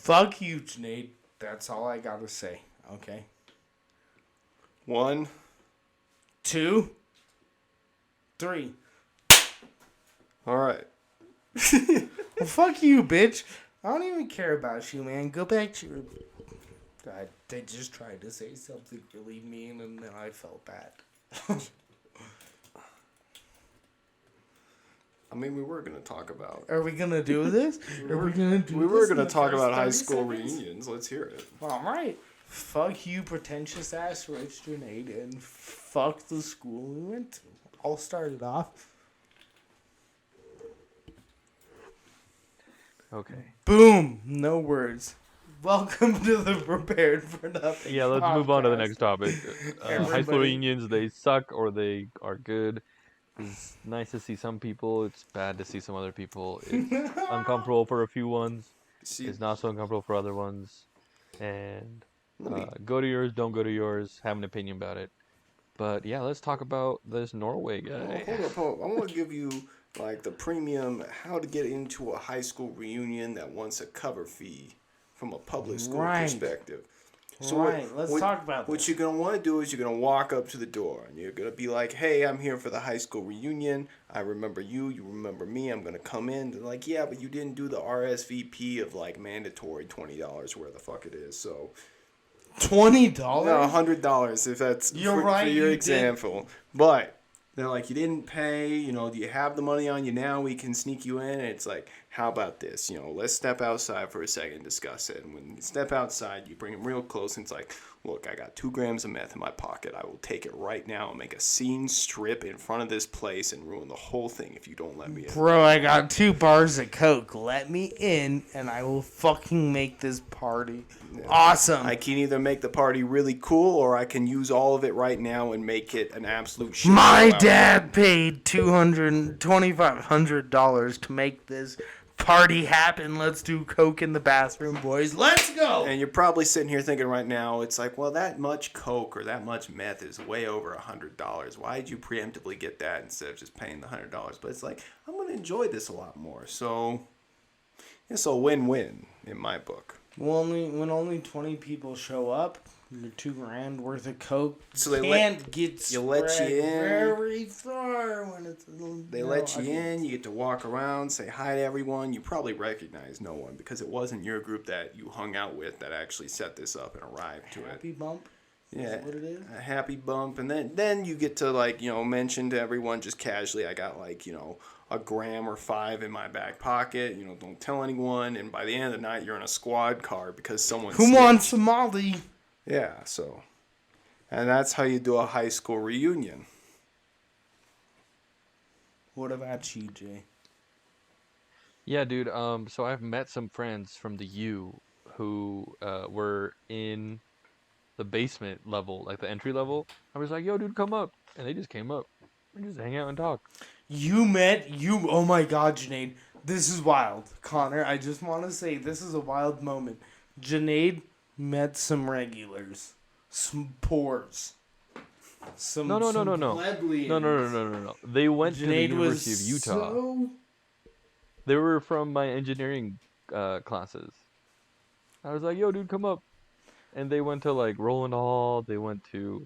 Fuck you, Janae. That's all I gotta say. Okay. 1, 2, 3. All right. Well, fuck you, bitch. I don't even care about you, man. Go back to your... God, they just tried to say something really mean, and then I felt bad. I mean, we were going to talk about... Are we going to do this? We were going to talk about high school reunions. Let's hear it. All right. Fuck you, pretentious ass Rich Grenade, and fuck the school we went to. I'll start it off. Okay. Boom. No words. Welcome to the Prepared for Nothing. Yeah, let's move on to the next topic. High school Everybody- reunions, they suck or they are good. It's nice to see some people. It's bad to see some other people. It's uncomfortable for a few ones. It's not so uncomfortable for other ones. And go to yours, don't go to yours. Have an opinion about it. But yeah, let's talk about this Norway guy. Hold up. I want to give you like the premium how to get into a high school reunion that wants a cover fee from a public school perspective. So let's talk about what this. you're going to want to do is you're going to walk up to the door and you're going to be like, hey, I'm here for the high school reunion. I remember you. You remember me. I'm going to come in. They're like, yeah, but you didn't do the RSVP of like mandatory $20 where the fuck it is. So $20? no, $100 if that's for your example. But they're like, you didn't pay, do you have the money on you now? We can sneak you in. And it's like, how about this? Let's step outside for a second and discuss it. And when you step outside, you bring them real close. And it's like, look, I got 2 grams of meth in my pocket. I will take it right now and make a scene strip in front of this place and ruin the whole thing if you don't let me in. Bro, I got 2 bars of Coke. Let me in, and I will fucking make this party awesome. I can either make the party really cool, or I can use all of it right now and make it an absolute shit. My dad paid $2,500 to make this party happen. Let's do Coke in the bathroom, boys. Let's go. And you're probably sitting here thinking right now, it's like, well, that much Coke or that much meth is way over $100. Why did you preemptively get that instead of just paying the $100? But it's like, I'm going to enjoy this a lot more. So it's a win-win in my book. Well, when only 20 people show up, your $2,000 worth of Coke so they let you in very far when it's they let you in. You get to walk around, say hi to everyone. You probably recognize no one because it wasn't your group that you hung out with that actually set this up and arrived to it. Happy bump. Yeah, is that what it is? A happy bump, and then you get to mention to everyone just casually. I got a gram or 5 in my back pocket. Don't tell anyone. And by the end of the night, you're in a squad car because someone. Who wants Somali? Yeah, and that's how you do a high school reunion. What about you, Jay? Yeah, dude. So I've met some friends from the U who were in the basement level, like the entry level. I was like, yo, dude, come up. And they just came up. We just hang out and talk. Oh my God, Junaid. This is wild. Connor, I just want to say this is a wild moment. Junaid met some regulars. Some pores. No. No. They went to the University of Utah. They were from my engineering classes. I was like, yo, dude, come up. And they went to Roland Hall. They went to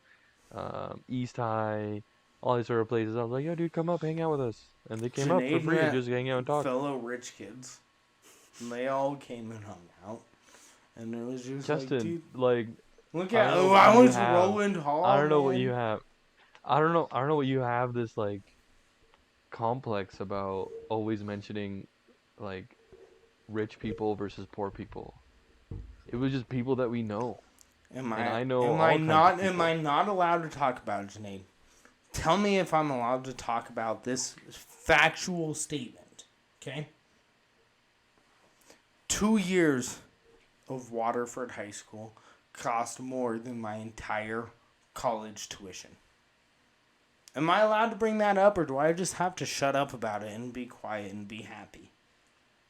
East High. All these sort of places. I was like, yo, dude, come up, hang out with us. And they came up for free to just hang out and talk. Fellow rich kids. And they all came and hung out. And it was just Justin, look at I went to Roland Hall. I don't know what you have. I don't know what you have this complex about always mentioning rich people versus poor people. It was just people that we know. Am I not allowed to talk about it, Junaid? Tell me if I'm allowed to talk about this factual statement, okay? 2 years of Waterford High School cost more than my entire college tuition. Am I allowed to bring that up, or do I just have to shut up about it and be quiet and be happy?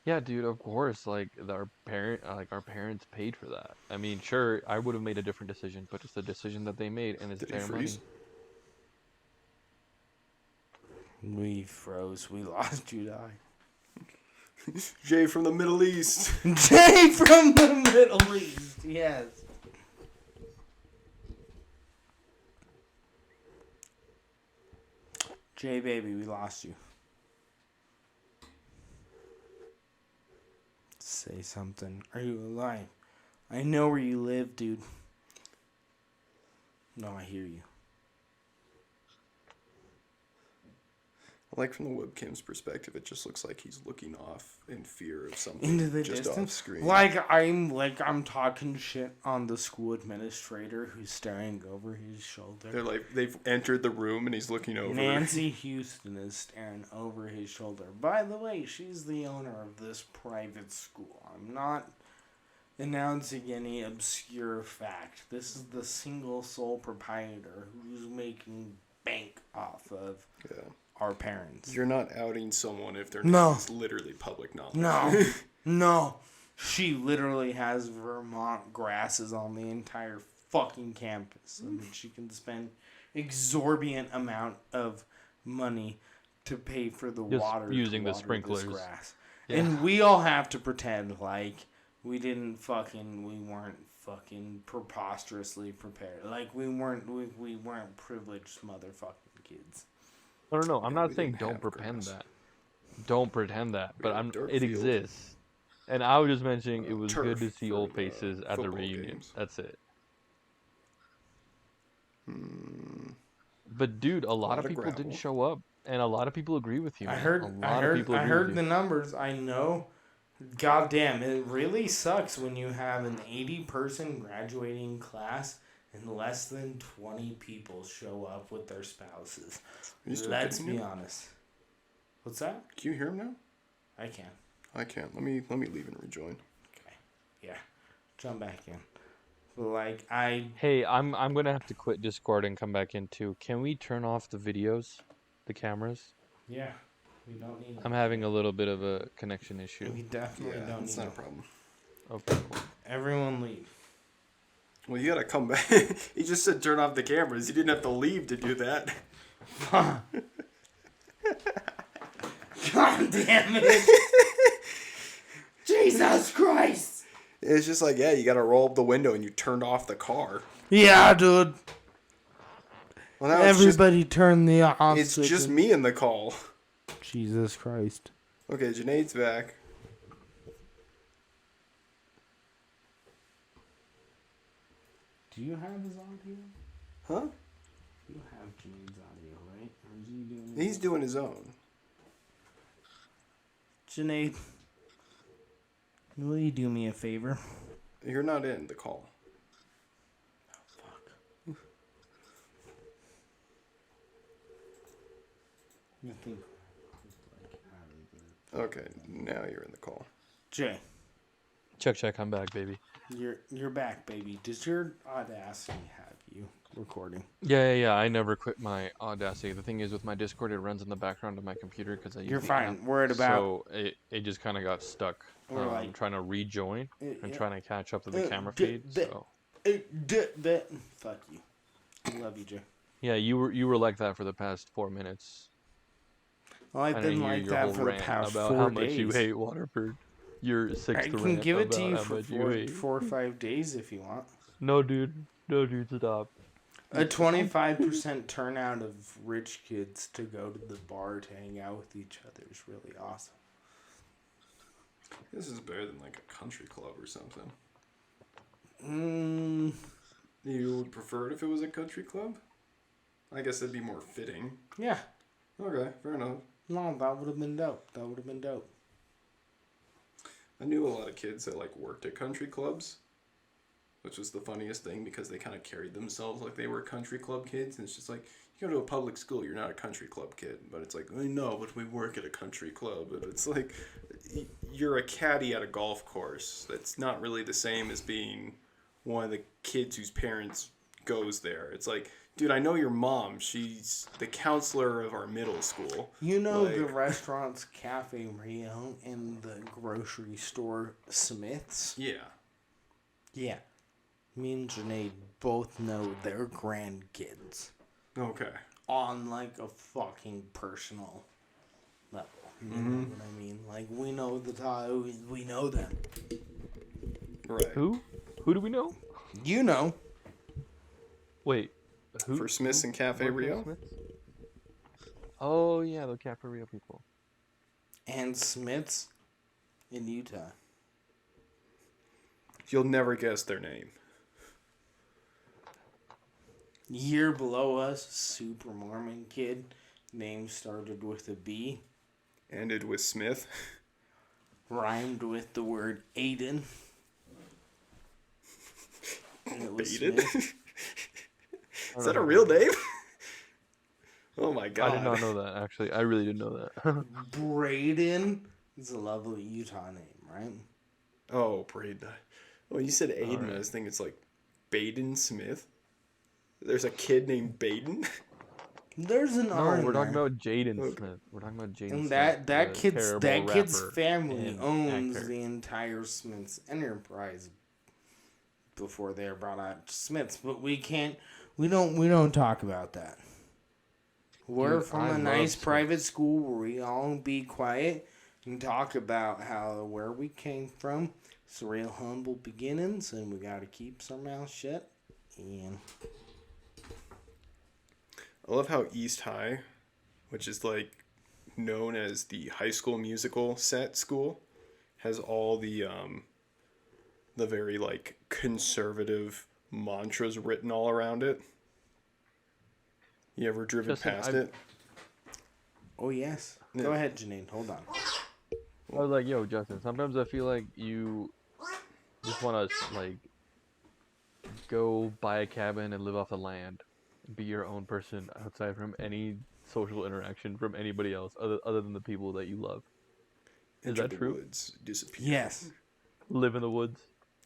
Yeah, dude, of course, our parents paid for that. I mean, sure, I would have made a different decision, but it's the decision that they made, and it's their money. We froze. We lost Judai. Jay from the Middle East. Jay from the Middle East, yes. Jay, baby, we lost you. Say something. Are you alive? I know where you live, dude. No, I hear you. Like from the webcam's perspective, it just looks like he's looking off in fear of something Into the just distance. off screen. Like I'm talking shit on the school administrator who's staring over his shoulder. They're like they've entered the room and he's looking over. Nancy Houston is staring over his shoulder. By the way, she's the owner of this private school. I'm not announcing any obscure fact. This is the single sole proprietor who's making bank off of our parents. You're not outing someone if their name is literally public knowledge. No. She literally has Vermont grasses on the entire fucking campus so that she can spend exorbitant amount of money to pay for the water using to the sprinklers. This grass. Yeah. And we all have to pretend like we weren't fucking preposterously prepared. Like we weren't privileged motherfucking kids. No. I'm not saying don't pretend that. Don't pretend that. But it exists. And I was just mentioning it was good to see old faces at the reunion. Games. That's it. But dude, a lot of people didn't show up, and a lot of people agree with you. Man. I heard the numbers. I know. God damn, it really sucks when you have an 80-person graduating class and less than 20 people show up with their spouses. Let's be honest. What's that? Can you hear him now? I can. I can't. Let me leave and rejoin. Okay. Yeah. Jump back in. Hey, I'm gonna have to quit Discord and come back in too. Can we turn off the videos, the cameras? Yeah. We don't need. I'm having a little bit of a connection issue. We definitely don't need. That's not a problem. Okay. Cool. Everyone leave. Well, you gotta come back. He just said turn off the cameras. You didn't have to leave to do that. God damn it! Jesus Christ! It's just like, you gotta roll up the window and you turned off the car. Yeah, dude. Well, everybody turn the off. It's just me in the call. Jesus Christ. Okay, Janaid's back. Do you have his audio? Huh? You have Janaid's audio, right? Or is he doing He's doing his own. Janaid, will you do me a favor? You're not in the call. Oh, fuck. I think Okay, now you're in the call. Jay. Check, I'm back, baby. You're back, baby. Does your Audacity have you recording? Yeah. I never quit my Audacity. The thing is, with my Discord, it runs in the background of my computer because I use You're the fine. app. We're at about. So it just kind of got stuck. I'm trying to rejoin and trying to catch up to the camera feed. So. Fuck you. I love you, Jay. Yeah, you were like that for the past 4 minutes. Well, I've been like that for the past 4 days. About how much you hate Waterford. Your sixth rant. I can give it to you for for 4 or 5 days if you want. No, dude, stop. A 25% turnout of rich kids to go to the bar to hang out with each other is really awesome. This is better than like a country club or something. You would prefer it if it was a country club? I guess that'd be more fitting. Yeah. Okay, fair enough. No, that would have been dope. I knew a lot of kids that like worked at country clubs, which was the funniest thing because they kind of carried themselves like they were country club kids. And it's just like, you go to a public school, you're not a country club kid. But it's like, I know, but we work at a country club. But it's like, you're a caddy at a golf course. That's not really the same as being one of the kids whose parents goes there. It's like, dude, I know your mom. She's the counselor of our middle school. You know the restaurants Cafe Rio and the grocery store Smith's? Yeah. Yeah. Me and Janae both know their grandkids. Okay. On like a fucking personal level. You know what I mean? Like, we know we know them. Right. Who? Who do we know? You know. Wait. Who? For Smiths and Cafe Rio? Smiths? Oh, yeah, the Cafe Rio people. And Smiths in Utah. You'll never guess their name. Year below us, Super Mormon kid. Name started with a B. Ended with Smith. Rhymed with the word Aiden. And it was Aiden? Smith. Is that a real name? Oh my god. I did not know that, actually. I really didn't know that. Braden is a lovely Utah name, right? Oh, Braden. Well, you said Aiden. Right. I was thinking it's like Baden Smith. There's a kid named Baden. There's an R. No, we're in talking there. about Jaden Smith. We're talking about Jaden And Smith. that the kid's terrible rapper family and owns actor. the entire Smiths enterprise before they're brought out to Smiths, but we don't talk about that. We're Dude, from I a love nice Smiths. private school where we all be quiet and talk about where we came from. It's real humble beginnings, and we got to keep our mouth shut. And I love how East High, which is like known as the High School Musical set school, has all the very like conservative mantras written all around it. You ever driven Justin, past it? oh yes, Yeah. go ahead, Janine. Hold on. I was like, yo, Justin, sometimes I feel like you just want to, like, go buy a cabin and live off the land. Be your own person outside from any social interaction from anybody else other than the people that you love. Is Enter that the true? woods, disappear. Yes. Live in the woods?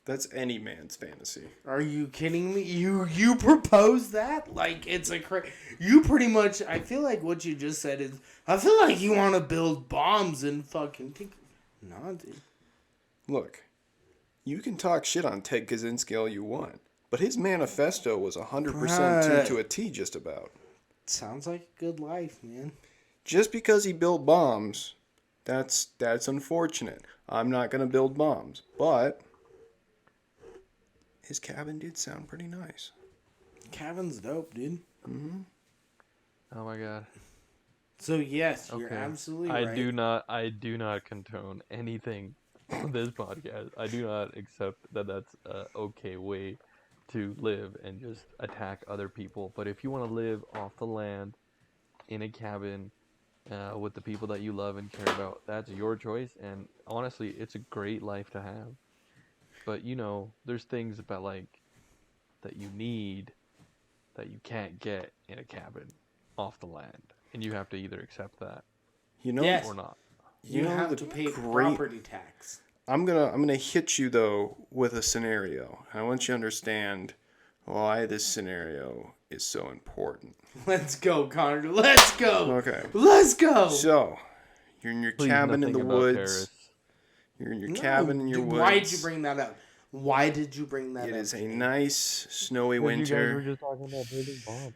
That's any man's fantasy. Are you kidding me? You propose that? Like, it's a you pretty much, I feel like what you just said is, I feel like you want to build bombs and fucking no, dude. Look, you can talk shit on Ted Kaczynski all you want, but his manifesto was 100% to a T just about. Sounds like a good life, man. Just because he built bombs, that's unfortunate. I'm not going to build bombs, but his cabin did sound pretty nice. Cabin's dope, dude. Oh my god. So yes, you're Okay. absolutely I right. do not condone anything on this podcast. I do not accept that that's a okay way to live and just attack other people. But if you want to live off the land in a cabin with the people that you love and care about, that's your choice. And honestly, it's a great life to have. But you know, there's things about like that you need that you can't get in a cabin off the land, and you have to either accept that You know, Yes. or not. You know have the to pay great- property tax. I'm gonna hit you though with a scenario. I want you to understand why this scenario is so important. Let's go, Connor. Let's go. Okay. Let's go. So, you're in your Please, cabin in nothing the about woods. terrorists. You're in your No, cabin in your dude, woods. Why'd you bring that up? Why did you bring that It up? is a Janine? nice snowy You guys were winter. just talking about building bombs.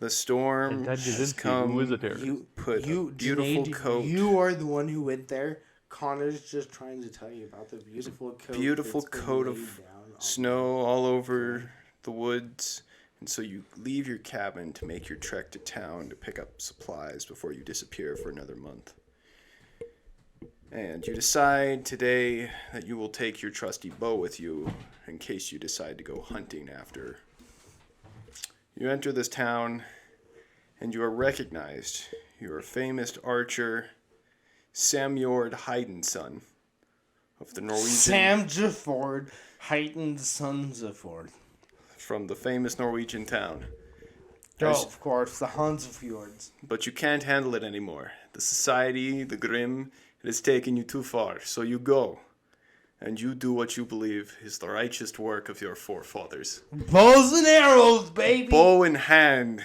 The storm And Ted has Kaczynski, come. who is a terrorist. Put a beautiful Janae, coat. You are the one who went there. Connor's just trying to tell you about the beautiful coat. Beautiful that's been coat laid of down on snow all over the woods. And so you leave your cabin to make your trek to town to pick up supplies before you disappear for another month. And you decide today that you will take your trusty bow with you in case you decide to go hunting after. You enter this town and you are recognized. You are a famous archer, Samjord Heidenson of the Norwegian, Sam Jafford, heightened sons of Ford. from the famous Norwegian town. Oh, As- of course, the Hansfjords. But you can't handle it anymore. The society, the grim, it has taken you too far. So you go, and you do what you believe is the righteous work of your forefathers. Bows and arrows, baby. Bow in hand,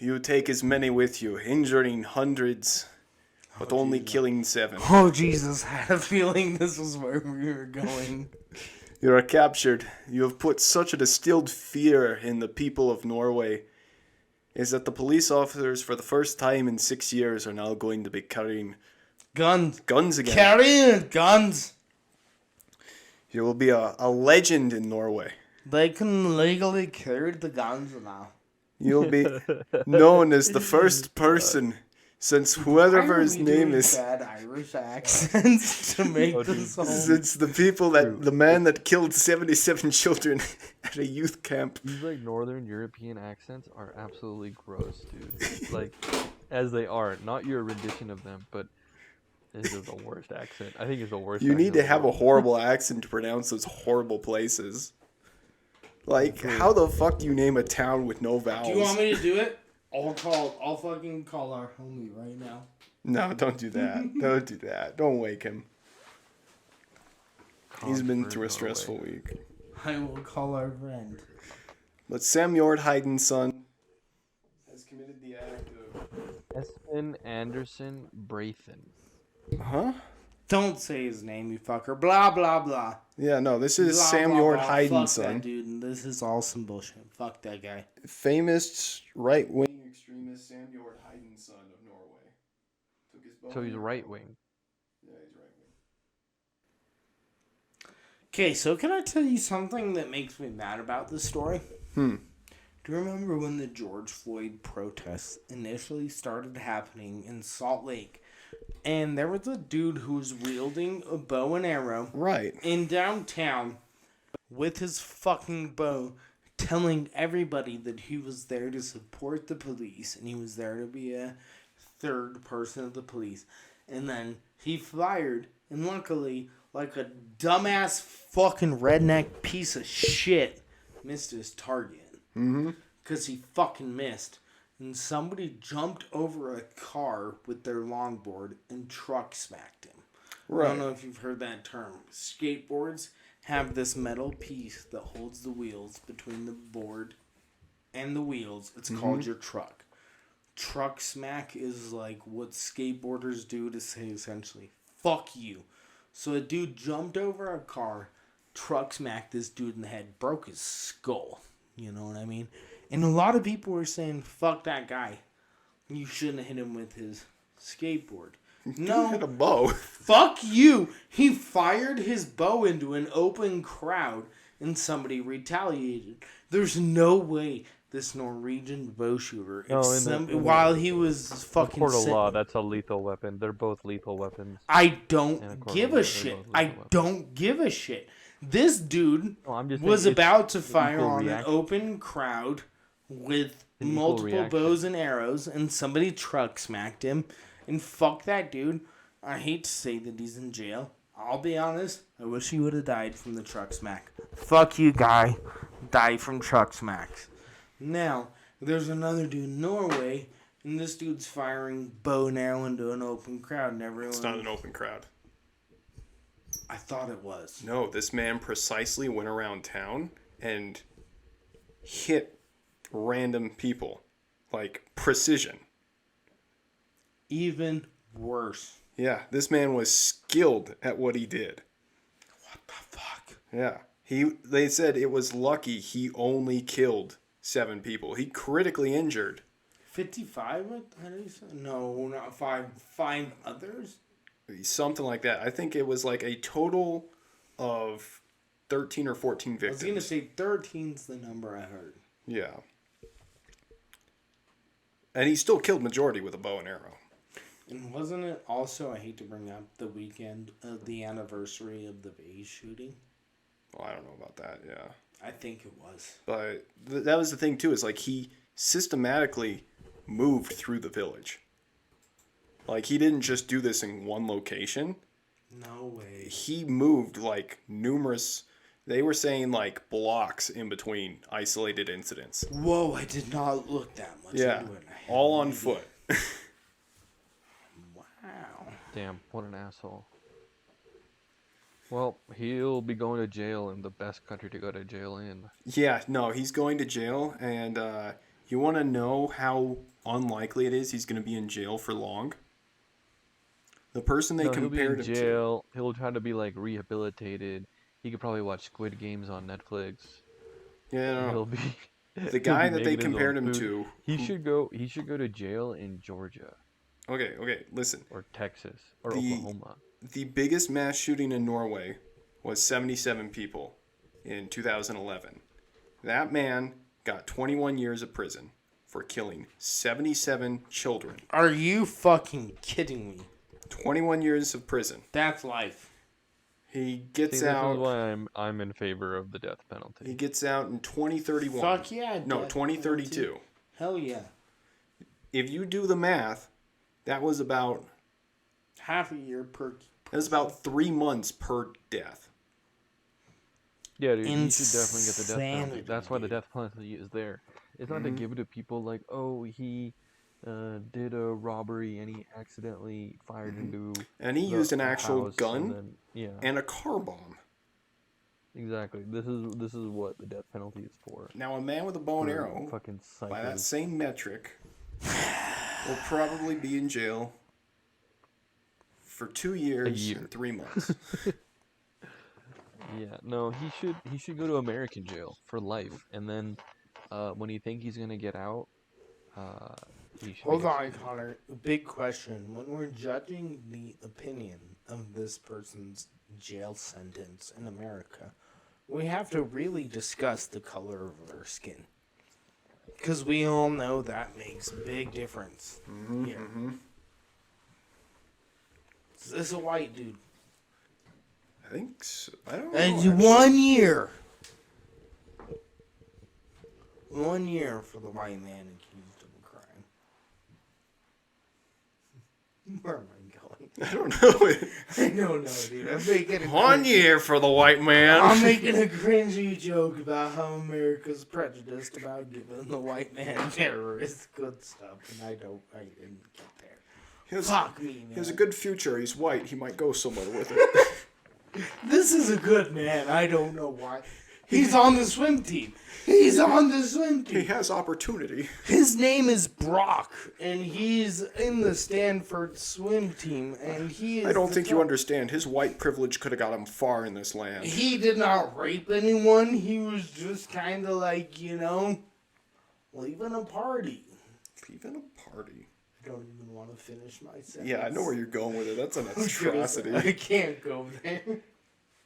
you take as many with you, injuring hundreds, but only killing 7. Oh, Jesus, I had a feeling this was where we were going. You are captured. You have put such a distilled fear in the people of Norway, is that the police officers, for the first time in 6 years, are now going to be carrying Guns. Guns again. Carrying guns. You will be a legend in Norway. They can legally carry the guns now. You'll be known as the first person since whoever his name is. Bad Irish accents to make this whole. Since the man that killed 77 children at a youth camp. These like Northern European accents are absolutely gross, dude. Like, as they are, not your rendition of them, but this is the worst accent. I think it's the worst. You need to have a horrible accent to pronounce those horrible places. Like, how the fuck do you name a town with no vowels? Do you want me to do it? I'll fucking call our homie right now. No, don't do that. Don't do that. Don't wake him. He's been through a stressful week. I will call our friend. But Sam Heiden's son has committed the act of... Espen Anderson Braithen. Huh? Don't say his name, you fucker. Blah, blah, blah. Yeah, no, this is Blah, Sam blah, blah. Heiden's son. son. That dude, this is all some bullshit. Fuck that guy. Famous right-wing extremist Sam Heiden's son of Norway. Took his So he's right-wing. Yeah, he's right-wing. Okay, so can I tell you something that makes me mad about this story? Do you remember when the George Floyd protests initially started happening in Salt Lake? And there was a dude who was wielding a bow and arrow in downtown with his fucking bow, telling everybody that he was there to support the police and he was there to be a third person of the police. And then he fired, and luckily, like a dumbass fucking redneck piece of shit, missed his target. Because he fucking missed. And somebody jumped over a car with their longboard and truck smacked him. Right. I don't know if you've heard that term. Skateboards have this metal piece that holds the wheels between the board and the wheels. It's called your truck. Truck smack is like what skateboarders do to say essentially, fuck you. So a dude jumped over a car, truck smacked this dude in the head, broke his skull. You know what I mean? And a lot of people were saying, fuck that guy. You shouldn't have hit him with his skateboard. No. Hit a bow. Fuck you. He fired his bow into an open crowd and somebody retaliated. There's no way this Norwegian bow shooter, while he was fucking in court of law, that's a lethal weapon. They're both lethal weapons. I don't give a shit. I don't give a shit. This dude was about to fire on an open crowd with multiple bows and arrows, and somebody truck smacked him. And fuck that dude. I hate to say that he's in jail. I'll be honest. I wish he would have died from the truck smack. Fuck you, guy. Die from truck smacks. Now, there's another dude in Norway, and this dude's firing bow and arrow into an open crowd, and everyone... It's not an open crowd. I thought it was. No, this man precisely went around town and hit random people. Like, precision. Even worse. Yeah, this man was skilled at what he did. What the fuck? Yeah. They said it was lucky he only killed 7 people. He critically injured 55? No, not 5. 5 others? Something like that. I think it was like a total of 13 or 14 victims. I was going to say 13's the number I heard. Yeah. And he still killed majority with a bow and arrow. And wasn't it also, I hate to bring up, the weekend of the anniversary of the Vase shooting? Well, I don't know about that, yeah. I think it was. But that was the thing, too, is like he systematically moved through the village. Like, he didn't just do this in one location. No way. He moved, like, numerous... They were saying, like, blocks in between isolated incidents. Whoa, I did not look that much into it. All on foot. Wow. Damn, what an asshole. Well, he'll be going to jail in the best country to go to jail in. Yeah, no, he's going to jail, and you want to know how unlikely it is he's going to be in jail for long? The person they compared him to... jail. He'll try to be, like, rehabilitated. He could probably watch Squid Games on Netflix. Yeah, he'll be... The guy that they compared him to... He should go to jail in Georgia. Okay, listen. Or Texas. Or Oklahoma. The biggest mass shooting in Norway was 77 people in 2011. That man got 21 years of prison for killing 77 children. Are you fucking kidding me? 21 years of prison. That's life. He gets out. This is why I'm in favor of the death penalty. He gets out in 2031. Fuck yeah. No, 2032. Penalty. Hell yeah. If you do the math, that was about half a year per. That was about 3 months per death. Yeah, dude, you should definitely get the death penalty. That's why the death penalty is there. It's not to give it to people like, oh, he did a robbery and he accidentally fired into and he used an actual gun and, and a car bomb. Exactly. This is what the death penalty is for. Now, a man with a bow and arrow, fucking by that same metric, will probably be in jail for 2 years and 3 months. Yeah, no, he should go to American jail for life, and then when he think he's gonna get out, he should. Hold on, Connor. Big question: when we're judging the opinion of this person's jail sentence in America, we have to really discuss the color of their skin, because we all know that makes a big difference. Here. Is this a white dude? I think so. I don't know. And 1 year. 1 year for the white man accused of a crime. Where am I going? I don't know. I don't know, dude. I'm making a 1 year for the white man. I'm making a cringy joke about how America's prejudiced about giving the white man terrorist good stuff, and I didn't get there. Fuck me, man. He has a good future. He's white. He might go somewhere with it. This is a good man. I don't know why. He's on the swim team. He's on the swim team. He has opportunity. His name is Brock, and he's in the Stanford swim team, and he is... I don't think you understand. His white privilege could have got him far in this land. He did not rape anyone. He was just kind of like, leaving a party. Leaving a party? I don't even want to finish my sentence. Yeah, I know where you're going with it. That's an atrocity. I can't go there.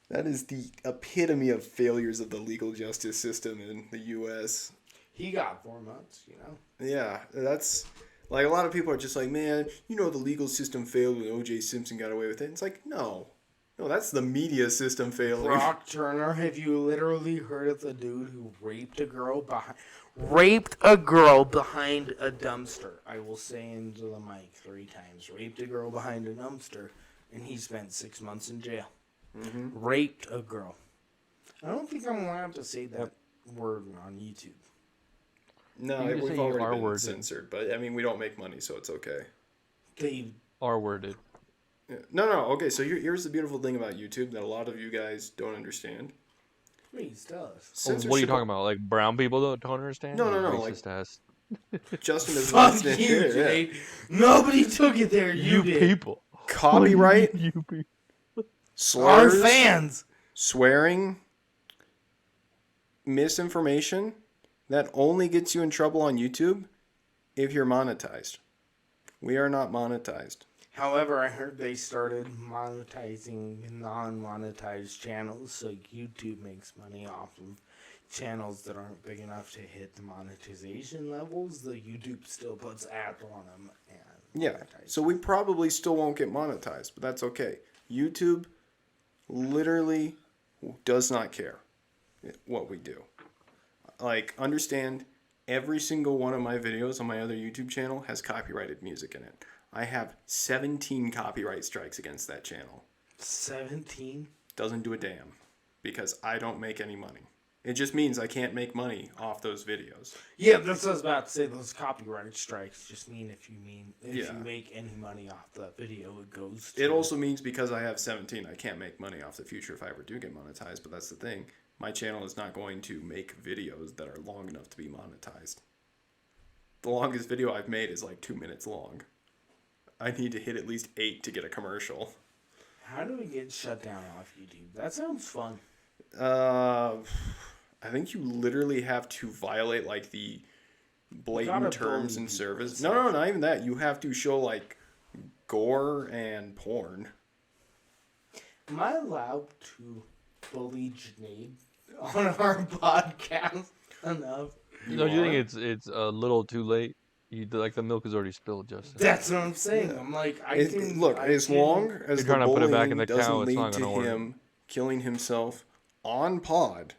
That is the epitome of failures of the legal justice system in the U.S. He got 4 months, Yeah, that's... Like, a lot of people are just like, man, the legal system failed when O.J. Simpson got away with it. It's like, no. No, that's the media system failing. Brock Turner, have you literally heard of the dude who raped a girl behind a dumpster? I will say into the mic 3 times. Raped a girl behind a dumpster, and he spent 6 months in jail. Raped a girl. I don't think I'm allowed to say that word on YouTube. No, we've already been censored, but I mean, we don't make money, so it's okay. They R-worded. Yeah. No. Okay, so here's the beautiful thing about YouTube that a lot of you guys don't understand. Please tell us. What are you talking about? Like brown people don't understand? No. Racist ass. Justin is Fuck you, Jade. Nobody took it there. You did. People. Copyright. You people. Slurs, our fans, swearing, misinformation, that only gets you in trouble on YouTube if you're monetized. We are not monetized. However, I heard they started monetizing non-monetized channels, so YouTube makes money off of channels that aren't big enough to hit the monetization levels. The YouTube still puts ads on them. Yeah, so we probably still won't get monetized, but that's okay. YouTube literally does not care what we do. Like, understand, every single one of my videos on my other YouTube channel has copyrighted music in it. I have 17 copyright strikes against that channel. 17? Doesn't do a damn, because I don't make any money. It just means I can't make money off those videos. Yeah, that's what I was about to say. Those copyright strikes just mean if you make any money off the video, it goes to... It also means because I have 17, I can't make money off the future if I ever do get monetized, but that's the thing. My channel is not going to make videos that are long enough to be monetized. The longest video I've made is like 2 minutes long. I need to hit at least 8 to get a commercial. How do we get shut down off YouTube? That sounds fun. I think you literally have to violate like the blatant terms and service. No, not even that. You have to show like gore and porn. Am I allowed to bully Janae on our podcast enough? Don't you think it's a little too late? Like the milk is already spilled, Justin. That's what I'm saying. I'm like, as long as You're trying to put it back in bullying the doesn't cow, it's lead not to gonna work. him killing himself on pod,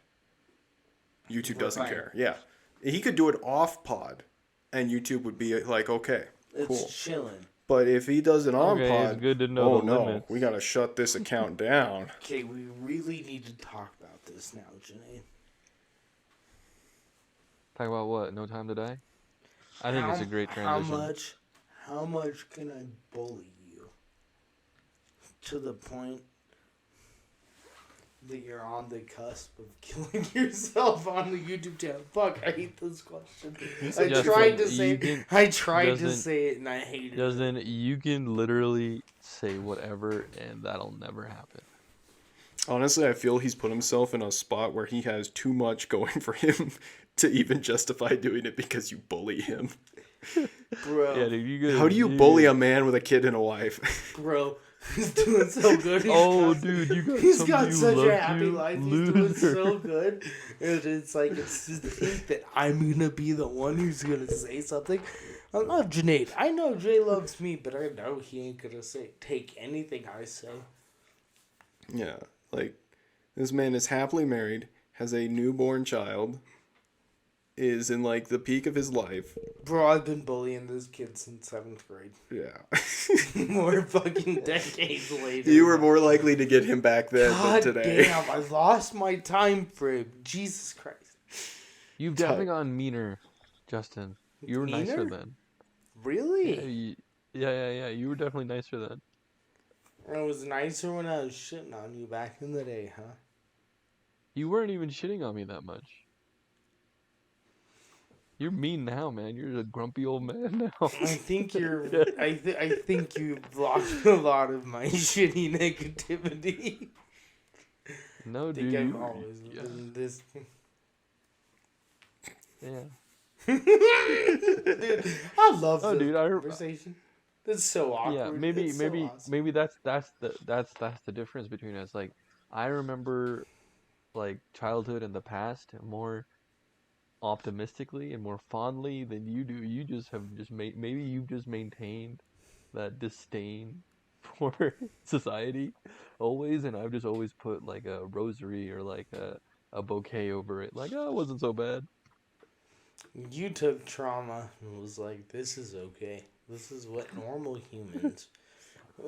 YouTube doesn't care. Yeah, he could do it off pod, and YouTube would be like, okay, cool. It's chilling. But if he does it on pod, it's good to know the limits. we gotta shut this account down. Okay, we really need to talk about this now, Janae. Talk about what? No Time to Die? I think it's a great transition. How much can I bully you to the point that you're on the cusp of killing yourself on the YouTube channel? Fuck, I hate this question. I tried to say it and I hate it. Justin, you can literally say whatever and that'll never happen. Honestly, I feel he's put himself in a spot where he has too much going for him to even justify doing it because you bully him. Bro. Yeah, dude, how do you bully a man with a kid and a wife? Bro, he's doing so good. He's got such a happy life. He's doing so good. It's like, it's just to think that I'm going to be the one who's going to say something. I love Janae. I know Jay loves me, but I know he ain't going to take anything I say. Yeah, like, this man is happily married, has a newborn child, is in, like, the peak of his life. Bro, I've been bullying this kid since 7th grade. Yeah. More fucking decades later. You were more likely to get him back then than today. Damn, I lost my time frame. Jesus Christ. You've definitely gotten meaner, Justin. You were nicer then. Really? Yeah. You were definitely nicer then. I was nicer when I was shitting on you back in the day, huh? You weren't even shitting on me that much. You're mean now, man. You're a grumpy old man now. I think you're. I think you've blocked a lot of my shitty negativity. No, I think dude. I've always been this. Yeah. Dude, I love this conversation. That's so awkward. Yeah, maybe that's the difference between us. Like, I remember, like, childhood in the past more optimistically and more fondly than you do. You just have maybe you've just maintained that disdain for society always, and I've just always put like a rosary or like a bouquet over it. Like, oh, it wasn't so bad. You took trauma and was like, this is okay. This is what normal humans,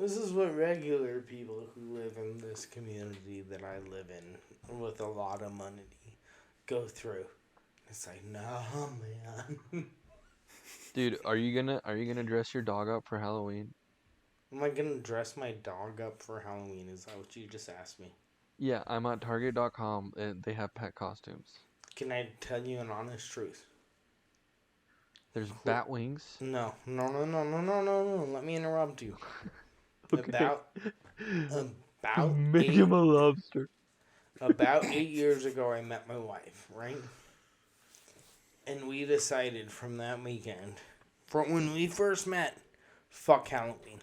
this is what regular people who live in this community that I live in with a lot of money go through. It's like, no, man. Dude, are you gonna dress your dog up for Halloween? Am I gonna dress my dog up for Halloween? Is that what you just asked me? Yeah, I'm at Target.com and they have pet costumes. Can I tell you an honest truth? There's bat wings. No. Let me interrupt you. Okay. About Make him a lobster. About 8 years ago, I met my wife, right? And we decided from that weekend, from when we first met, fuck Halloween.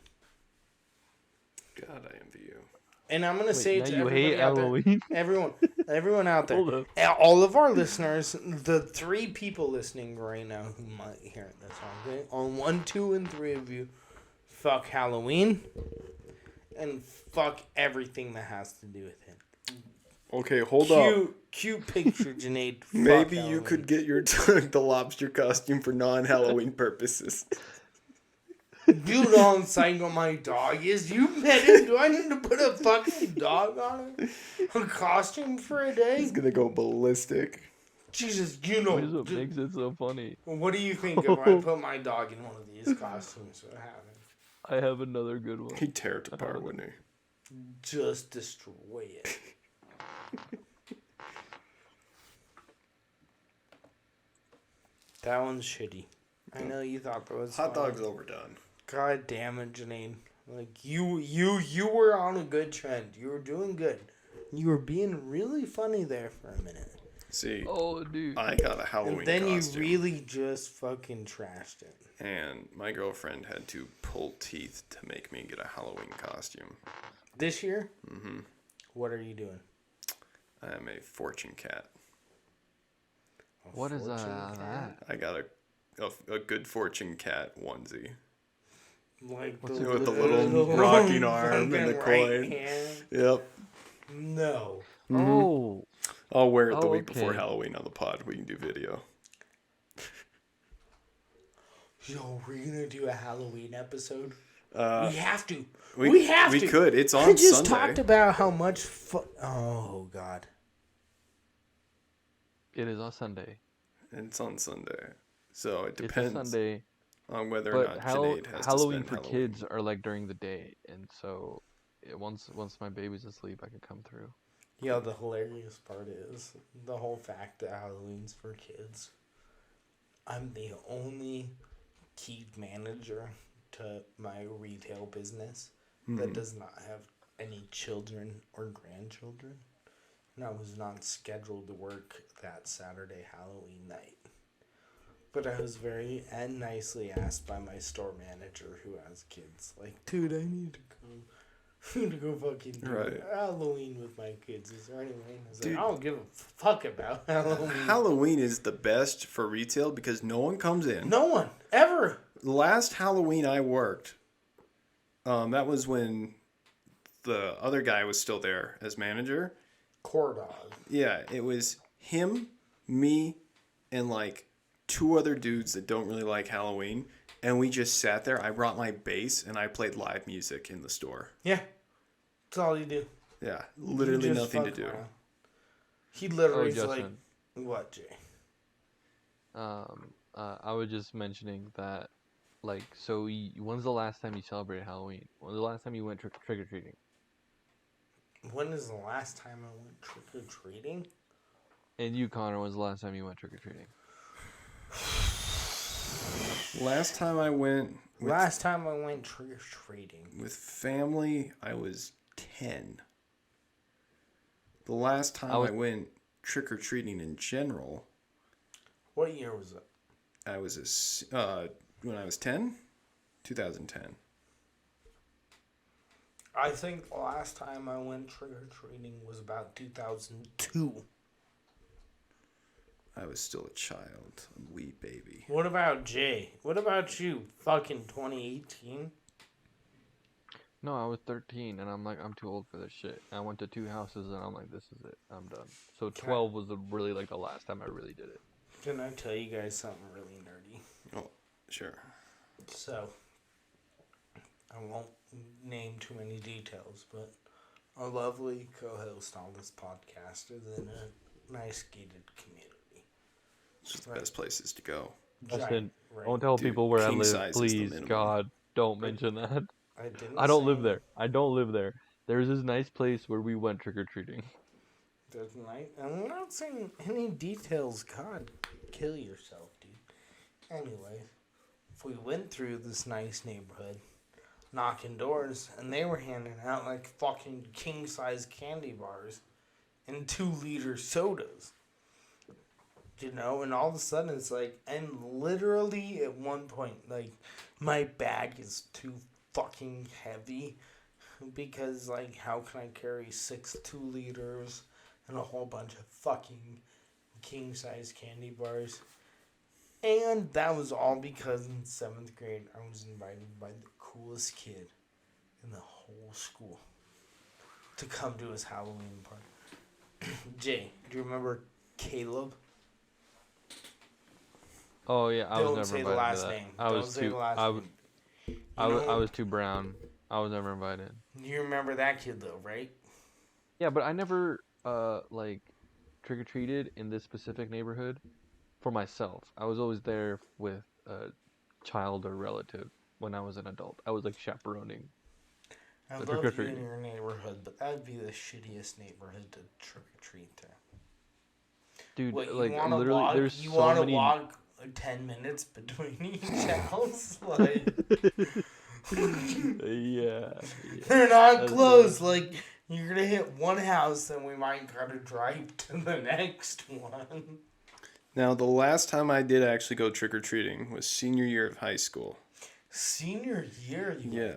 God, I envy you. And I'm gonna say it to everybody out there, everyone out there, all of our listeners, the 3 people listening right now who might hear this, okay? On 1, 2, and 3 of you, fuck Halloween, and fuck everything that has to do with it. Okay, hold up. Cute picture, Janae. Maybe you could get the lobster costume for non-Halloween purposes. You know how psycho my dog is. You met him. Do I need to put a fucking dog on him? A costume for a day? He's gonna go ballistic. Jesus, you know. What is what makes it so funny? What do you think if I put my dog in one of these costumes? What happened? I have another good one. He'd tear it apart, wouldn't he? Just destroy it. That one's shitty. I know you thought that was hot dog's overdone. God damn it, Janine. Like, you were on a good trend. You were doing good. You were being really funny there for a minute. See, oh, dude. I got a Halloween And then costume. you really just fucking trashed it. And my girlfriend had to pull teeth to make me get a Halloween costume. This year? Mm-hmm. What are you doing? I am a fortune cat. What is that? I got a good fortune cat onesie. Like What's the with the little rocking arm and the coin. Right hand. Yep. No. Mm-hmm. Oh. I'll wear it the week okay. before Halloween on the pod. We can do video. Yo, we're gonna do a Halloween episode. We have to. We We could. It's on I just Sunday. talked about how much oh God. It is on Sunday. It's on Sunday. So it It's depends a Sunday. on whether or But not Sinead has Halloween to for spend Halloween. kids are like during the day, and so once my baby's asleep, I can come through. Yeah, the hilarious part is the whole fact that Halloween's for kids. I'm the only key manager to my retail business that does not have any children or grandchildren. And I was not scheduled to work that Saturday Halloween night. But I was very and nicely asked by my store manager who has kids, like, dude, I need to go fucking do Halloween with my kids. Is there any way? I was like, I don't give a fuck about Halloween. Halloween is the best for retail because no one comes in. No one, ever. The last Halloween I worked, that was when the other guy was still there as manager. Cordog. Yeah, it was him, me, and like 2 other dudes that don't really like Halloween. And we just sat there. I brought my bass and I played live music in the store. Yeah. That's all you do. Yeah, literally You just nothing to fuck do. around. He literally is like, Justin. what, Jay? I was just mentioning that, like, so when's the last time you celebrated Halloween? When's the last time you went trick or treating? When is the last time I went trick-or-treating? And you, Connor, when's the last time you went trick or treating? Last time I went trick-or-treating. with family, I was 10. The last time I went trick-or-treating in general... What year was it? I was when I was 10, 2010. I think the last time I went trick-or-treating was about 2002. I was still a child, a wee baby. What about Jay? What about you? Fucking 2018? No, I was 13, and I'm like, I'm too old for this shit. And I went to 2 houses, and I'm like, this is it. I'm done. So 12 was really like the last time I really did it. Can I tell you guys something really nerdy? Oh, sure. So, I won't name too many details, but a lovely co-host on this podcast is in a nice gated community. It's just the best places to go. Justin, Right. don't tell people where I king live, size is the please. minimum. God, don't mention that. I don't live there. I don't live there. There's this nice place where we went trick-or-treating. I'm not saying any details. God, kill yourself, dude. Anyway, we went through this nice neighborhood, knocking doors, and they were handing out like fucking king-size candy bars and 2-liter sodas. You know, and all of a sudden it's like, and literally at one point, like, my bag is too fucking heavy because, like, how can I carry 6 2-liters and a whole bunch of fucking king-size candy bars? And that was all because in 7th grade I was invited by the coolest kid in the whole school to come to his Halloween party. Jay, do you remember Caleb? Oh yeah, I was Don't never say invited the to last that. name. I Don't was say too. the last I name. I was too brown. I was never invited. You remember that kid though, right? Yeah, but I never like trick or treated in this specific neighborhood for myself. I was always there with a child or relative when I was an adult. I was like chaperoning. I The love you trick-or-treating. in your neighborhood, but that would be the shittiest neighborhood to trick or treat to. Dude, What, you like wanna literally, walk, there's you so want to many. walk 10 minutes between each house? Like, Yeah. they're not That's close. Like, You're gonna hit one house, then we might gotta drive to the next one. Now, the last time I did actually go trick-or-treating was senior year of high school. Senior year? Yeah.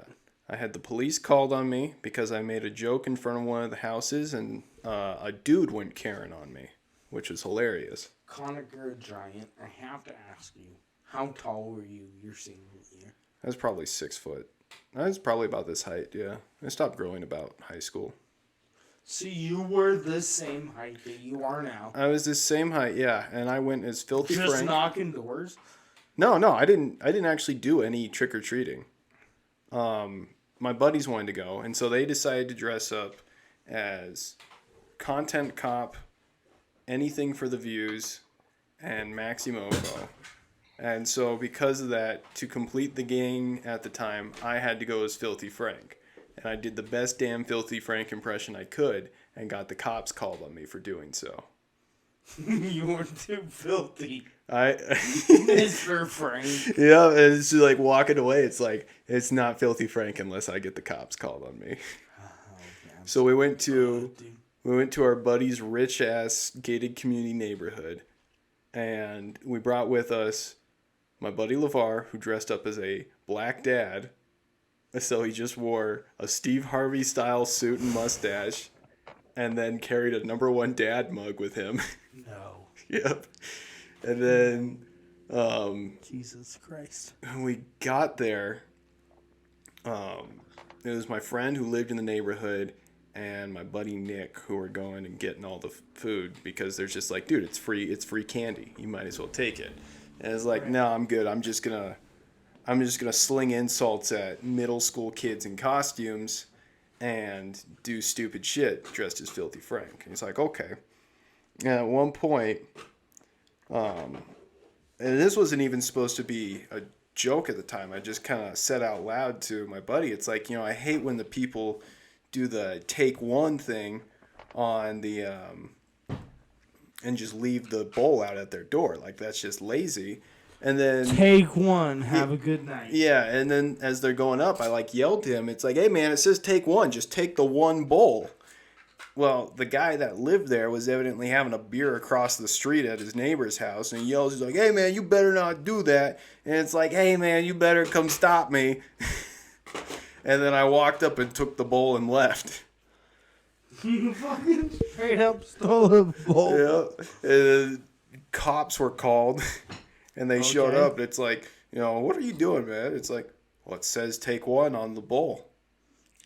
I had the police called on me because I made a joke in front of one of the houses, and a dude went Karen on me, which was hilarious. Connor, you're a giant. I have to ask you, how tall were you your senior year? I was probably 6 foot. I was probably about this height, yeah. I stopped growing about high school. So you were the same height that you are now? I was the same height, yeah, and I went as Filthy Frank. Just knocking doors? No, I didn't actually do any trick-or-treating. My buddies wanted to go, and so they decided to dress up as Content Cop, Anything for the Views, and Maxi Mofo. And so because of that, to complete the gang at the time, I had to go as Filthy Frank. And I did the best damn Filthy Frank impression I could and got the cops called on me for doing so. You were too filthy. Mr. Frank. Yeah, and it's just like walking away. It's like, it's not Filthy Frank unless I get the cops called on me. So we went to our buddy's rich ass gated community neighborhood, and we brought with us my buddy LeVar, who dressed up as a black dad. So he just wore a Steve Harvey style suit and mustache, and then carried a number one dad mug with him. No. Yep. And then Jesus Christ. When we got there, it was my friend who lived in the neighborhood and my buddy Nick who were going and getting all the food because they're just like, dude, it's free candy. You might as well take it. And it's like, no, I'm good. I'm just gonna sling insults at middle school kids in costumes and do stupid shit dressed as Filthy Frank. And he's like, okay. And at one point, and this wasn't even supposed to be a joke at the time. I just kind of said out loud to my buddy, it's like, I hate when the people do the take one thing on the, and just leave the bowl out at their door. Like, that's just lazy. And then take one, have a good night. Yeah, and then as they're going up, I yelled to him. It's like, hey man, it says take one. Just take the one bowl. Well, the guy that lived there was evidently having a beer across the street at his neighbor's house, and he yells, he's like, hey man, you better not do that. And it's like, hey man, you better come stop me. And then I walked up and took the bowl and left. You fucking straight up stole a bowl. Yeah. And cops were called. And they showed up, and it's like, what are you doing, man? It's like, well, it says take one on the bowl.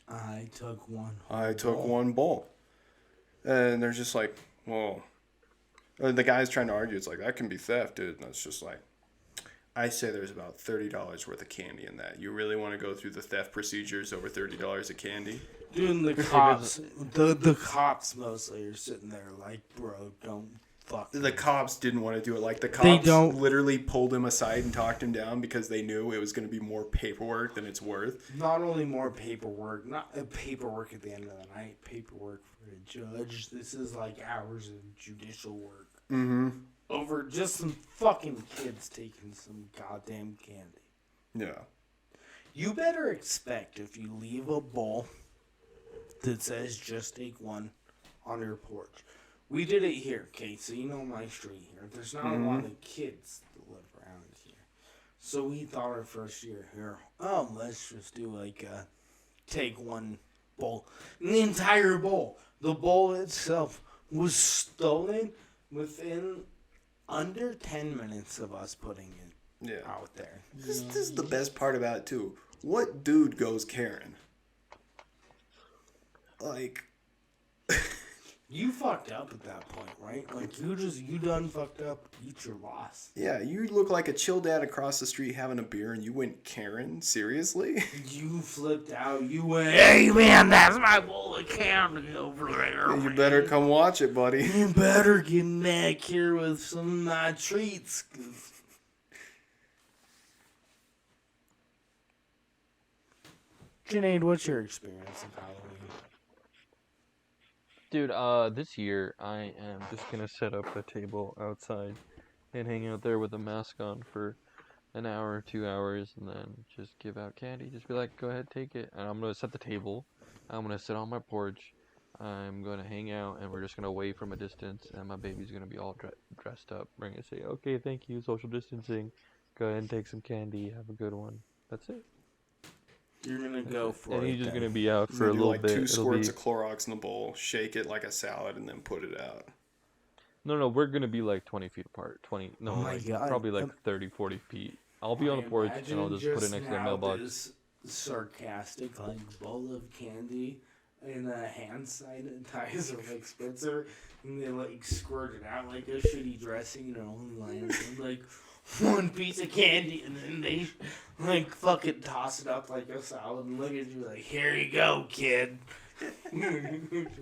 I took one bowl. And they're just like, well, the guy's trying to argue. It's like, that can be theft, dude. And it's just like, I say there's about $30 worth of candy in that. You really want to go through the theft procedures over $30 of candy? Dude, the cops, the cops mostly are sitting there like, bro, don't. The cops didn't want to do it. Like, the cops literally pulled him aside and talked him down because they knew it was going to be more paperwork than it's worth. Not only more paperwork, not paperwork at the end of the night, paperwork for a judge. This is like hours of judicial work. Mm-hmm. Over just some fucking kids taking some goddamn candy. Yeah. You better expect if you leave a bowl that says just take one on your porch. We did it here, okay? So you know my street here. There's not a lot of kids that live around here. So we thought our first year here, let's just do like a take one bowl. And the entire bowl. The bowl itself was stolen within under 10 minutes of us putting it out there. This is the best part about it, too. What dude goes Karen? Like... You fucked up at that point, right? Like, you done fucked up, eat your loss. Yeah, you look like a chill dad across the street having a beer and you went Karen? Seriously? You flipped out. You went, hey man, that's my bowl of candy over there. You better come watch it, buddy. You better get back here with some of my treats. Junaid, what's your experience of Halloween? Dude, this year I am just gonna set up a table outside and hang out there with a mask on for an hour, 2 hours, and then just give out candy. Just be like, go ahead, take it. And I'm gonna set the table. I'm gonna sit on my porch, I'm going to hang out, and we're just going to wave from a distance, and my baby's going to be all dressed up. We're going to say, okay, thank you, social distancing. Go ahead and take some candy. Have a good one. That's it. You're going to go for and it. he's just then. going to be out He's for a gonna do little like bit. 2 It'll squirts be... of Clorox in the bowl, shake it like a salad, and then put it out. No, we're going to be like 20 feet apart. Probably like 30, 40 feet. I'll be on the porch, and I'll just put it next to the mailbox. This sarcastic, like, bowl of candy and a hand sanitizer, like, spritzer, and they, like, squirt it out like a shitty dressing, you know, and, like, one piece of candy, and then they, like, fucking toss it up like a salad and look at you like, here you go, kid.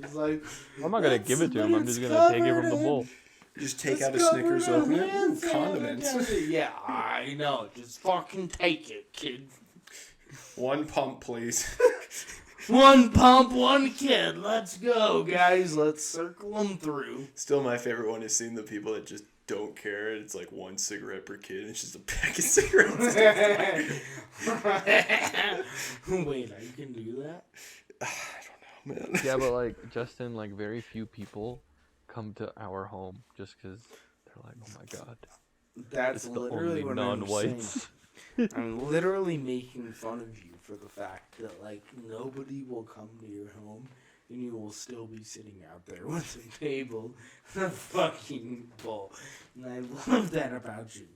Just like, I'm not going to give it to him. I'm just going to take it from the bowl. Just take out a Snickers, open it, and condiments. Yeah, I know. Just fucking take it, kid. 1 pump, please. 1 pump, 1 kid. Let's go, guys. Let's circle them through. Still, my favorite one is seeing the people that just don't care. It's like 1 cigarette per kid. It's just a pack of cigarettes. Wait, I can do that? I don't know, man. Yeah, but like Justin, like very few people come to our home just because they're like, oh my god, that's it's the literally only what non-whites. I'm literally making fun of you for the fact that like nobody will come to your home and you will still be sitting out there with a table and a fucking bowl. And I love that about you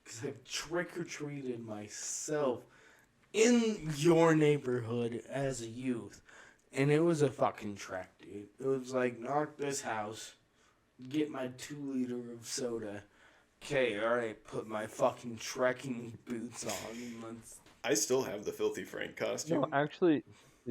because I've trick-or-treated myself in your neighborhood as a youth. And it was a fucking trek, dude. It was like, knock this house, get my 2 liter of soda. Okay, alright, put my fucking trekking boots on. And let's... I still have the Filthy Frank costume. No, actually,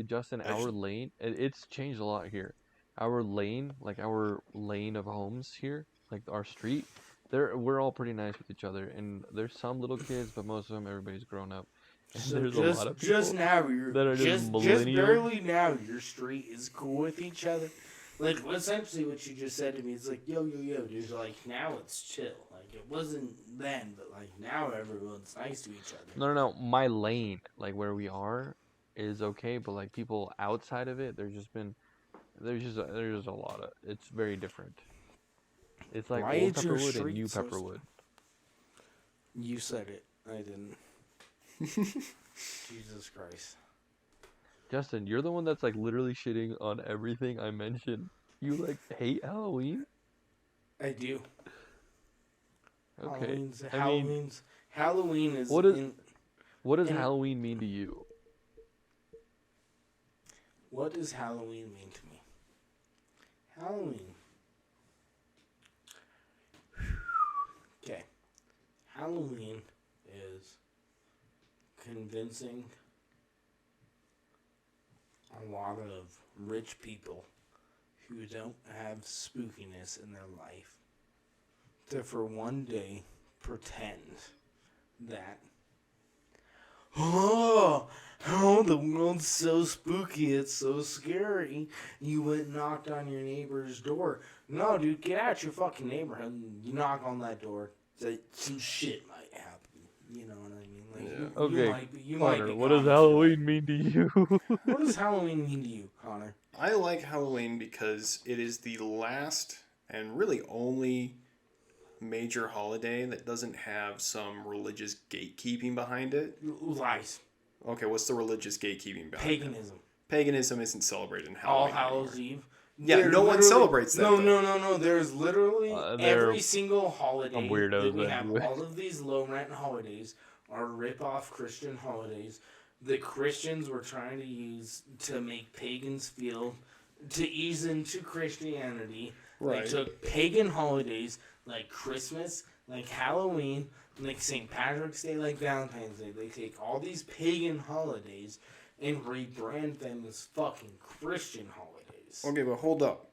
Justin, our lane, it's changed a lot here. Our lane of homes here, like our street, we're all pretty nice with each other. And there's some little kids, but most of them, everybody's grown up. And So there's a lot of people just now, that are just barely now, your street is cool with each other. Like, essentially what you just said to me is like, yo, dude, like, now it's chill. Like, it wasn't then, but, like, now everyone's nice to each other. No. My lane, like where we are, is okay, but like people outside of it, there's just a lot of. It's very different. It's like Why Old is your Pepperwood and street New so Pepperwood. You said it. I didn't. Jesus Christ. Justin, you're the one that's like literally shitting on everything I mentioned. You like hate Halloween? I do. Okay. Halloween is. What does Halloween mean to you? What does Halloween mean to me? Halloween. Okay. Halloween is convincing a lot of rich people who don't have spookiness in their life to for one day pretend that oh, the world's so spooky, it's so scary. You went and knocked on your neighbor's door. No, dude, get out your fucking neighborhood and you knock on that door. Some shit might happen. You know what I mean? Like, okay, you Connor, might be what does Halloween mean to you? What does Halloween mean to you, Connor? I like Halloween because it is the last and really only major holiday that doesn't have some religious gatekeeping behind it. Lies. Okay, what's the religious gatekeeping behind Paganism. it? Paganism isn't celebrated in All Halloween. Hallows Eve. Yeah, no one celebrates that. No. There's literally every single holiday weirdos that we have. anyway. All of these low-rent holidays are rip-off Christian holidays that Christians were trying to use to make pagans feel, to ease into Christianity. Right. They took pagan holidays like Christmas, like Halloween, like St. Patrick's Day, like Valentine's Day. They take all these pagan holidays and rebrand them as fucking Christian holidays. Okay, but hold up.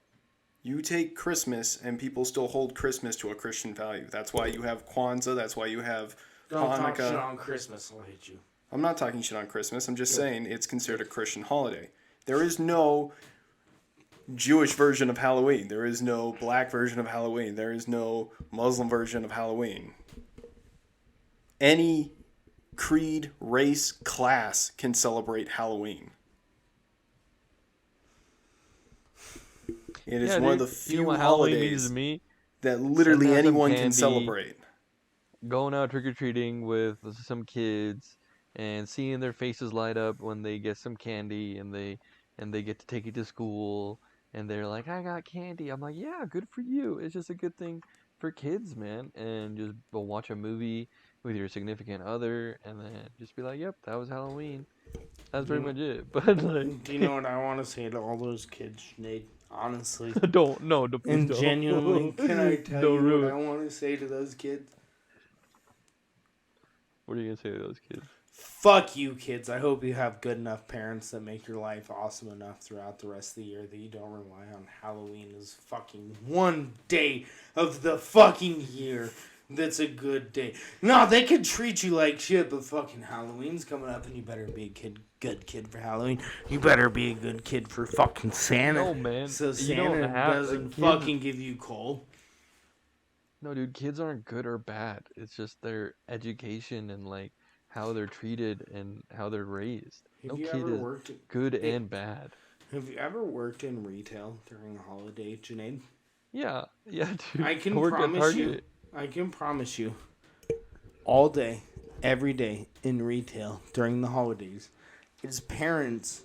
You take Christmas and people still hold Christmas to a Christian value. That's why you have Kwanzaa. That's why you have Don't Hanukkah. talk shit on Christmas. I'll hit you. I'm not talking shit on Christmas. I'm just saying it's considered a Christian holiday. There is no Jewish version of Halloween. There is no black version of Halloween. There is no Muslim version of Halloween. Any creed, race, class can celebrate Halloween. It is one of the few what Halloween means holidays to me? that literally Sending out some anyone can candy, celebrate. going out trick-or-treating with some kids and seeing their faces light up when they get some candy and they get to take it to school and they're like, I got candy. I'm like, yeah, good for you. It's just a good thing for kids, man. And just go watch a movie with your significant other and then just be like, yep, that was Halloween. That's pretty much it. But like, Do you know what I want to say to all those kids, Nate? Honestly. please And don't. genuinely, can I tell Don't you ruin what it. I want to say to those kids? What are you gonna say to those kids? Fuck you, kids. I hope you have good enough parents that make your life awesome enough throughout the rest of the year that you don't rely on Halloween as fucking one day of the fucking year that's a good day. No, they can treat you like shit, but fucking Halloween's coming up and you better be a good kid for Halloween. You better be a good kid for fucking Santa. No, man. So You Santa don't have doesn't kids. fucking give you coal. No, dude, kids aren't good or bad. It's just their education and like how they're treated and how they're raised. No Have you kid ever is worked? good and bad. Have you ever worked in retail during a holiday, Junaid? Yeah, dude. I can work at promise you. Target. I can promise you. All day, every day in retail during the holidays, is parents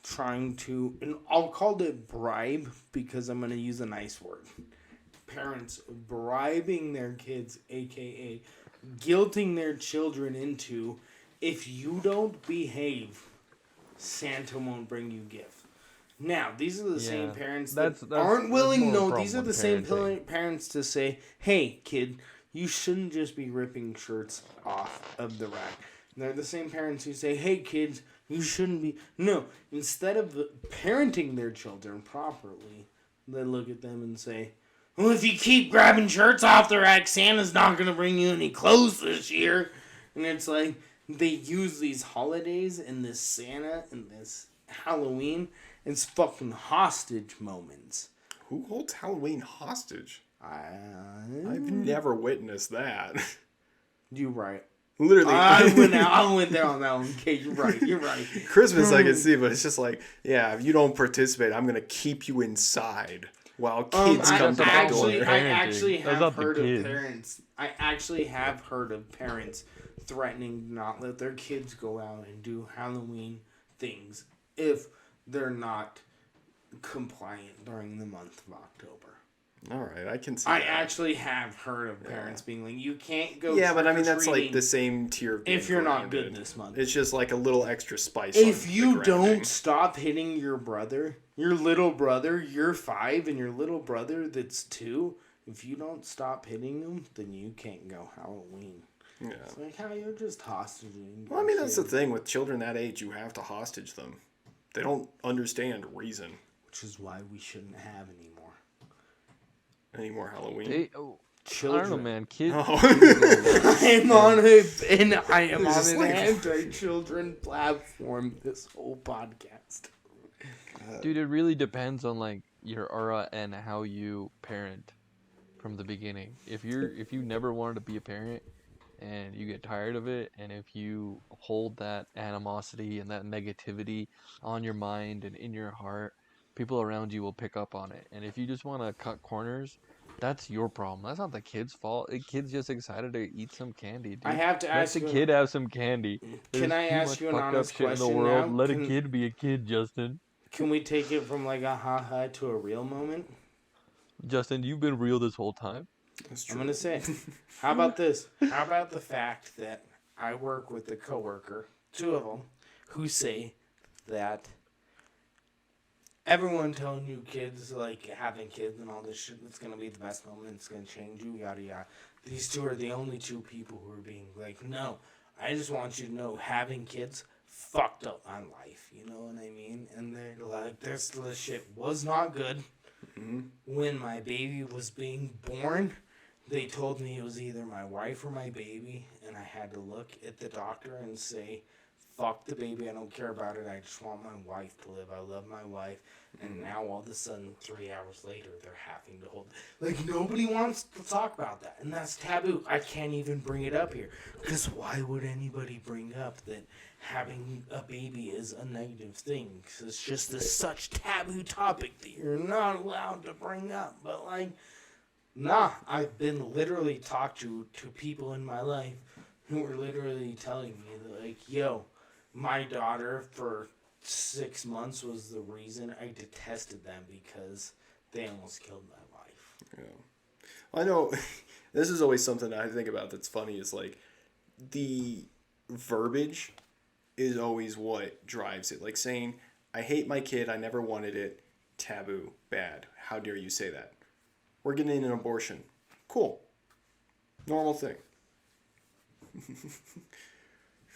trying to, and I'll call it bribe because I'm going to use a nice word. Parents bribing their kids, aka guilting their children into, if you don't behave, Santa won't bring you gifts. Now, these are the same parents that aren't willing. No, these are the same parents to say, hey, kid, you shouldn't just be ripping shirts off of the rack. And they're the same parents who say, hey, kids, you shouldn't be. No, instead of parenting their children properly, they look at them and say, well, if you keep grabbing shirts off the rack, Santa's not going to bring you any clothes this year. And it's like, they use these holidays and this Santa and this Halloween as fucking hostage moments. Who holds Halloween hostage? I've never witnessed that. You're right. Literally. I went there on that one. Okay, you're right. Christmas I can see, but it's just like, yeah, if you don't participate, I'm going to keep you inside while kids come to the door. I actually have heard of parents. I actually have heard of parents threatening to not let their kids go out and do Halloween things if they're not compliant during the month of October. All right, I can see I that. actually have heard of parents being like, you can't go Yeah, but I mean, that's like the same tier of being if you're not grounded. good this month. It's just like a little extra spice. If you don't stop hitting your brother, your little brother, you're 5, and your little brother that's 2, if you don't stop hitting them, then you can't go Halloween. Yeah. It's like how you're just hostage-ing. Well, I mean, that's the thing. With children that age, you have to hostage them. They don't understand reason. Which is why we shouldn't have any more Halloween. children. I don't know, man. Kids. I am on an anti-children platform this whole podcast. Dude, it really depends on like your aura and how you parent from the beginning. If you never wanted to be a parent and you get tired of it, and if you hold that animosity and that negativity on your mind and in your heart, people around you will pick up on it. And if you just want to cut corners, that's your problem. That's not the kid's fault. The kid's just excited to eat some candy, dude. I have to ask you. Let the kid have some candy. Can I ask you an honest question in the world. now? Let a kid be a kid, Justin. Can we take it from like a ha-ha to a real moment? Justin, you've been real this whole time. I'm going to say, how about this? How about the fact that I work with a coworker, 2 of them, who say that everyone telling you kids, like having kids and all this shit, it's going to be the best moment, it's going to change you, yada yada. These 2 are the only 2 people who are being like, no, I just want you to know having kids fucked up my life, you know what I mean? And they're like, this shit was not good. Mm-hmm. When my baby was being born, they told me it was either my wife or my baby, and I had to look at the doctor and say, fuck the baby. I don't care about it. I just want my wife to live. I love my wife. And now all of a sudden, 3 hours later, they're having to hold. Like, nobody wants to talk about that. And that's taboo. I can't even bring it up here. Because why would anybody bring up that having a baby is a negative thing? Because it's just a such taboo topic that you're not allowed to bring up. But, like, nah, I've been literally talked to people in my life who were literally telling me that, like, yo, my daughter for 6 months was the reason I detested them because they almost killed my wife. Yeah. I know this is always something I think about that's funny is like the verbiage is always what drives it. Like saying, I hate my kid, I never wanted it, taboo, bad. How dare you say that? We're getting an abortion. Cool. Normal thing.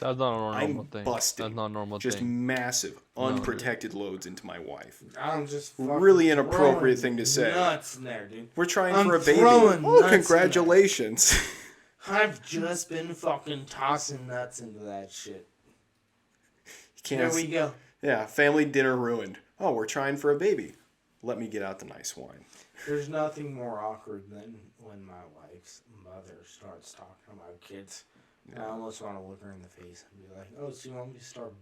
That's not a normal I'm thing. busting. That's not a normal just thing. massive, unprotected loads into my wife. I'm just really inappropriate thing to say. Nuts in there, dude. We're trying for a baby. Oh, congratulations. I've just been fucking tossing nuts into that shit. There we go. Yeah, family dinner ruined. Oh, we're trying for a baby. Let me get out the nice wine. There's nothing more awkward than when my wife's mother starts talking about kids. I almost want to look her in the face and be like, oh, so you want me to start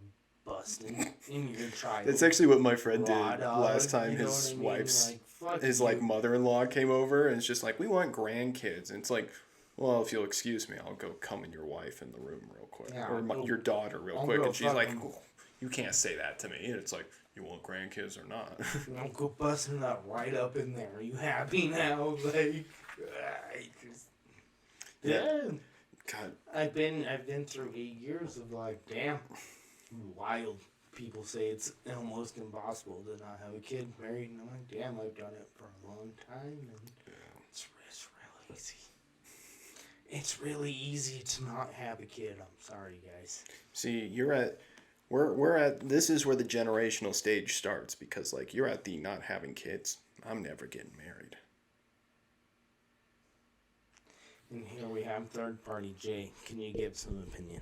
busting in your child? That's actually what my friend did last time. His wife's, his mother-in-law came over and it's just like, we want grandkids. And it's like, well, if you'll excuse me, I'll go come in your wife in the room real quick. Yeah, or your daughter real quick. And she's like, oh, you can't say that to me. And it's like, you want grandkids or not? I'll go busting that right up in there. Are you happy now? Like, yeah. God. I've been through 8 years of like, damn, wild. People say it's almost impossible to not have a kid married, and I'm like, damn, I've done it for a long time, and it's really easy. It's really easy to not have a kid. I'm sorry, guys. See, we're at this is where the generational stage starts because like you're at the not having kids. I'm never getting married. And here we have third party Jay. Can you give some opinion?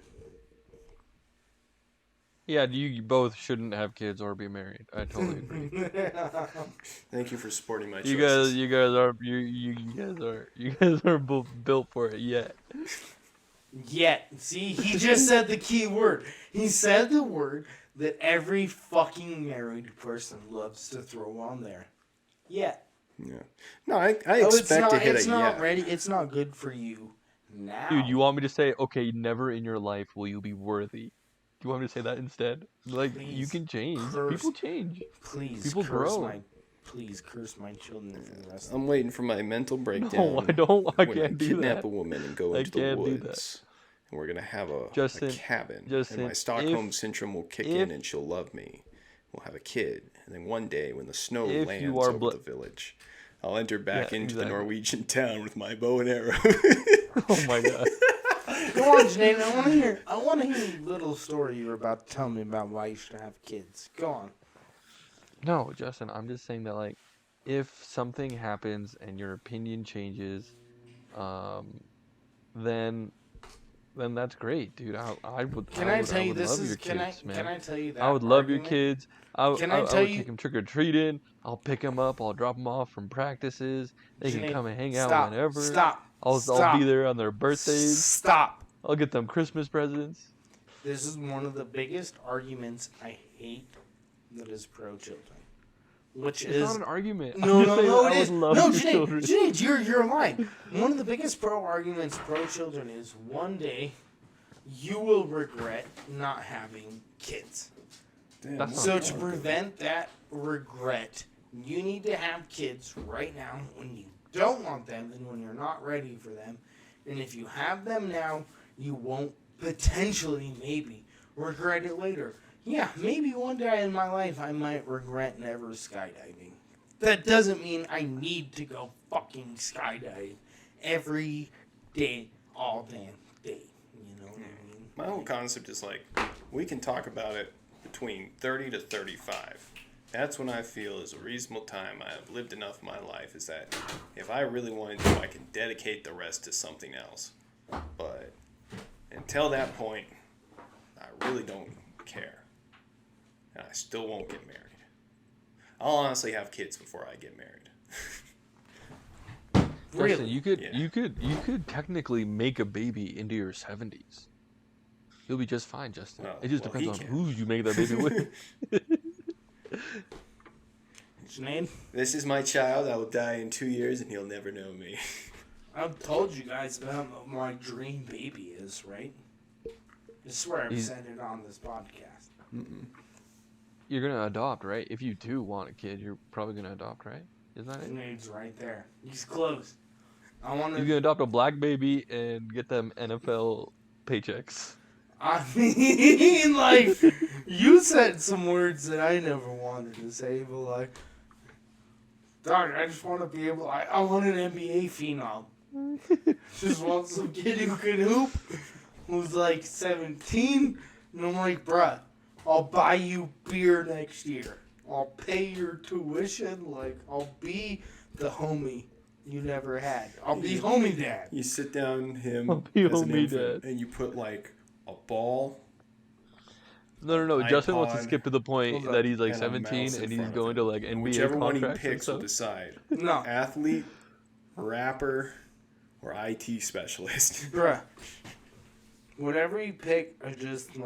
Yeah, you both shouldn't have kids or be married. I totally agree. Thank you for supporting my choices. You guys are both built for it yet. Yet. See, he just said the key word. He said the word that every fucking married person loves to throw on there. Yet. Yeah. No, I expect to hit it's a not ready. It's not good for you now. Dude, you want me to say, okay, never in your life will you be worthy. Do you want me to say that instead? Like, please, you can change. People change. Please, people grow. Please curse my children for the rest. I'm waiting for my mental breakdown. No, I don't. I can't do that. Kidnap a woman and go into the woods. And we're gonna have a cabin. And my Stockholm syndrome will kick in, and she'll love me. We'll have a kid, and then one day when the snow lands over the village, I'll enter back into the Norwegian town with my bow and arrow. Oh my god! Go on, Janae. I want to hear a little story you were about to tell me about why you should have kids. Go on. No, Justin. I'm just saying that like, if something happens and your opinion changes, then that's great, dude. I would. Can I tell you this is? Can I tell you that? I would love your kids. I would take them trick or treating. I'll pick them up. I'll drop them off from practices. They can come and hang out whenever. I'll be there on their birthdays. Stop. I'll get them Christmas presents. This is one of the biggest arguments I hate that is pro-children. It's not an argument. No, it is. No, Janae, you're lying. One of the biggest arguments pro-children is one day you will regret not having kids. Damn, so to prevent that regret, you need to have kids right now when you don't want them and when you're not ready for them. And if you have them now, you won't potentially maybe regret it later. Yeah, maybe one day in my life I might regret never skydiving. That doesn't mean I need to go fucking skydive every day, all damn day. You know what I mean? My whole concept is like, we can talk about it between 30 to 35. That's when I feel is a reasonable time. I have lived enough of my life is that if I really wanted to, I can dedicate the rest to something else. But until that point, I really don't care. And I still won't get married. I'll honestly have kids before I get married. Justin, you could technically make a baby into your 70s. You'll be just fine, Justin. It just depends on who you make that baby with. What's your name? This is my child. I will die in 2 years, and he'll never know me. I've told you guys about what my dream baby is, right? I swear I've said it on this podcast. You're going to adopt, right? If you do want a kid, you're probably going to adopt, right? Isn't that it? Name's right there. He's close. You're going to adopt a black baby and get them NFL paychecks. I mean, like, you said some words that I never wanted to say, but like, dog, I just want to be able, I want an NBA phenom. Just want some kid who can hoop, who's like 17, and I'm like, bruh, I'll buy you beer next year. I'll pay your tuition, like, I'll be the homie you never had. I'll be homie dad. You sit down him I'll be as an homie infant, dad. and you put like a ball. No. Justin wants to iPod, skip to the point that he's like and a 17 mouse in and he's front of going him. to like And NBA whichever one he contracts and picks will stuff. decide. No. Athlete, rapper, or IT specialist. Bruh. Whatever you pick, I just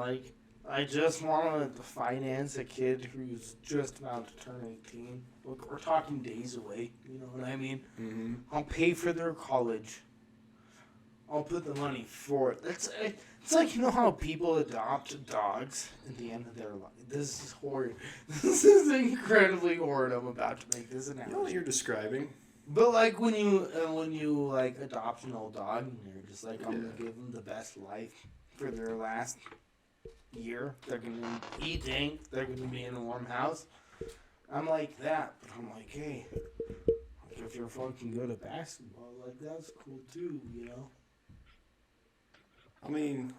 want to finance a kid who's just about to turn 18. Look, we're talking days away, you know what I mean? Mm-hmm. I'll pay for their college. I'll put the money for it. It's like, you know how people adopt dogs at the end of their life? This is horrid. This is incredibly horrid. I'm about to make this analogy. You know what you're describing? But like when you like adopt an old dog and you're just like, I'm gonna give them the best life for their last year. They're gonna be eating. They're gonna be in a warm house. I'm like that, but I'm like, hey, if you're fucking good at basketball, like that's cool too, you know. I mean,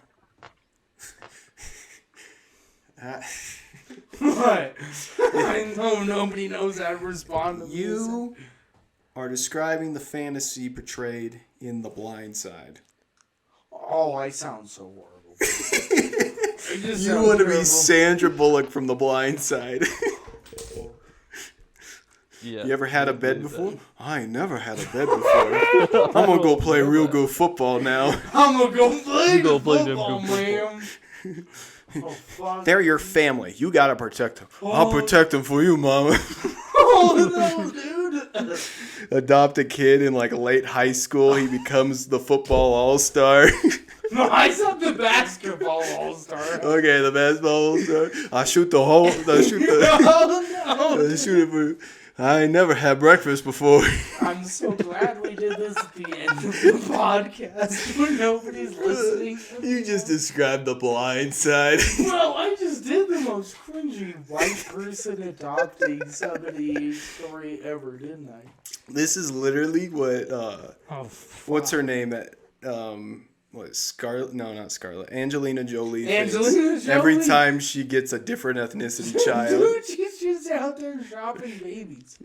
What? I know nobody knows how to respond to this. you are describing the fantasy portrayed in The Blind Side. Oh, I sound so horrible. You want to be Sandra Bullock from The Blind Side. Yeah. You ever had a bed before? I ain't never had a bed before. I'm gonna go play real good football now. I'm gonna go play You go play them football, good man. Oh, fuck. They're your family. You gotta protect them. I'll protect them for you, mama. Oh, no, dude. Adopt a kid in like late high school. He becomes the football all-star. No, I said the basketball all-star. Okay, the basketball all-star. I shoot the hole. I shoot the. No. I shoot it for. I ain't never had breakfast before. I'm so glad we did this at the end of the podcast where nobody's listening. You just described The Blind Side. Well, I just did the most cringy white person adopting somebody story ever, didn't I? This is literally what. What's fuck. her name? That what Scarlett? No, not Scarlett. Angelina Jolie. Angelina thinks Jolie? Every time she gets a different ethnicity child. Dude, she's just out there shopping babies.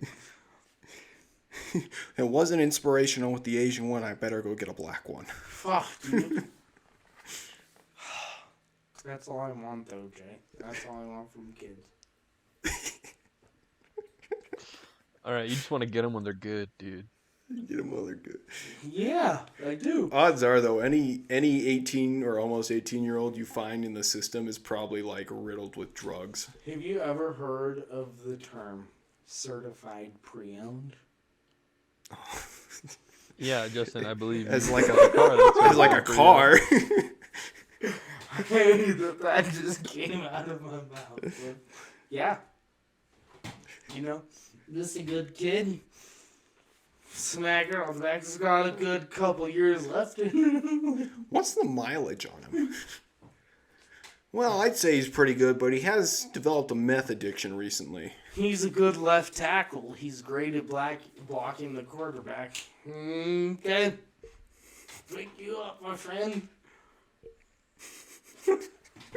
It wasn't inspirational with the Asian one. I better go get a black one. Fuck, dude. That's all I want, though, Jay. That's all I want from kids. All right, you just want to get them when they're good, dude. Get them while they're good. Yeah, I do. Odds are, though, any 18 or almost 18-year-old you find in the system is probably like riddled with drugs. Have you ever heard of the term certified pre-owned? Yeah, Justin, I believe. As like a car. as like a car. Hey, that just came out of my mouth. But yeah. You know, just a good kid. Smack her on the back. He's got a good couple years left in him. What's the mileage on him? Well, I'd say he's pretty good, but he has developed a meth addiction recently. He's a good left tackle. He's great at blocking the quarterback. Okay. Pick you up, my friend.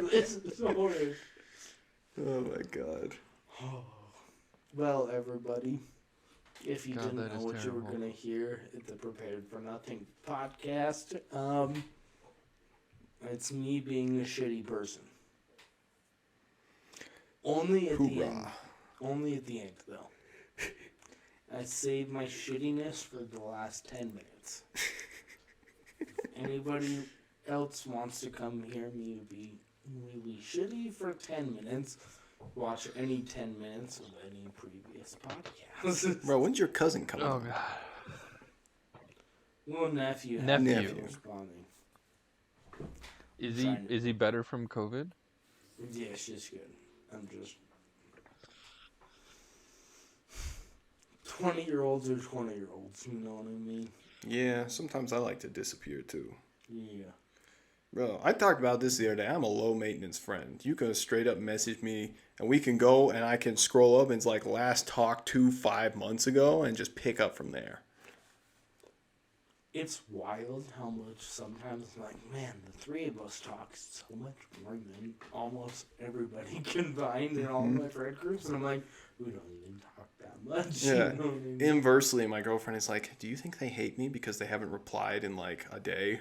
This is horrid. Oh my god. Well, everybody, if you God, didn't that know is what you were terrible. going to hear at the Prepared for Nothing podcast, it's me being a shitty person. Only at the end. Only at the end, though. I saved my shittiness for the last 10 minutes. Anybody else wants to come hear me be really shitty for 10 minutes, watch any 10 minutes of any previous podcast. Bro, when's your cousin coming? Oh, God. Well, nephew. Responding. Is he better from COVID? Yeah, she's good. I'm just 20-year-olds are 20-year-olds, you know what I mean? Yeah, sometimes I like to disappear too. Yeah. Bro, I talked about this the other day. I'm a low maintenance friend. You can straight up message me and we can go and I can scroll up and it's like last talked to 5 months ago and just pick up from there. It's wild how much sometimes I'm like, man, the three of us talk so much more than almost everybody combined in all of my friend groups. And I'm like, we don't even talk that much. Yeah. You know what I mean? Inversely, my girlfriend is like, do you think they hate me because they haven't replied in like a day?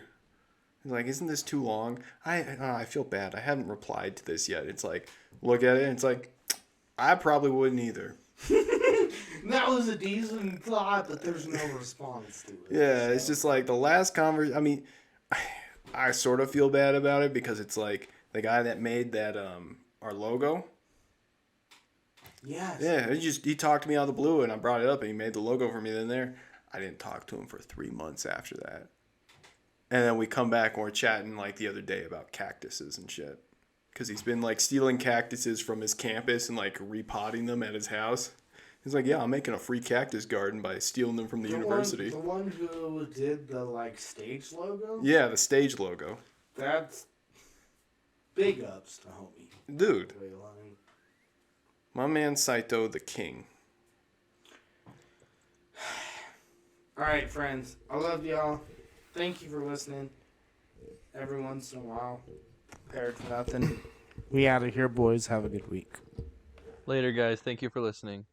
He's like, isn't this too long? I feel bad. I haven't replied to this yet. It's like, look at it. And it's like, I probably wouldn't either. That was a decent thought, but there's no response to it. Yeah, so. It's just like the last conversation. I mean, I sort of feel bad about it because it's like the guy that made that our logo. Yes. Yeah, he talked to me out of the blue, and I brought it up, and he made the logo for me. Then I didn't talk to him for 3 months after that. And then we come back and we're chatting like the other day about cactuses and shit. Because he's been like stealing cactuses from his campus and like repotting them at his house. He's like, yeah, I'm making a free cactus garden by stealing them from the university. The one who did the like stage logo? Yeah, the stage logo. That's big ups to homie. Dude. My man Saito the king. Alright, friends. I love y'all. Thank you for listening. Every once in a while. Prepared for nothing. We out of here, boys. Have a good week. Later, guys. Thank you for listening.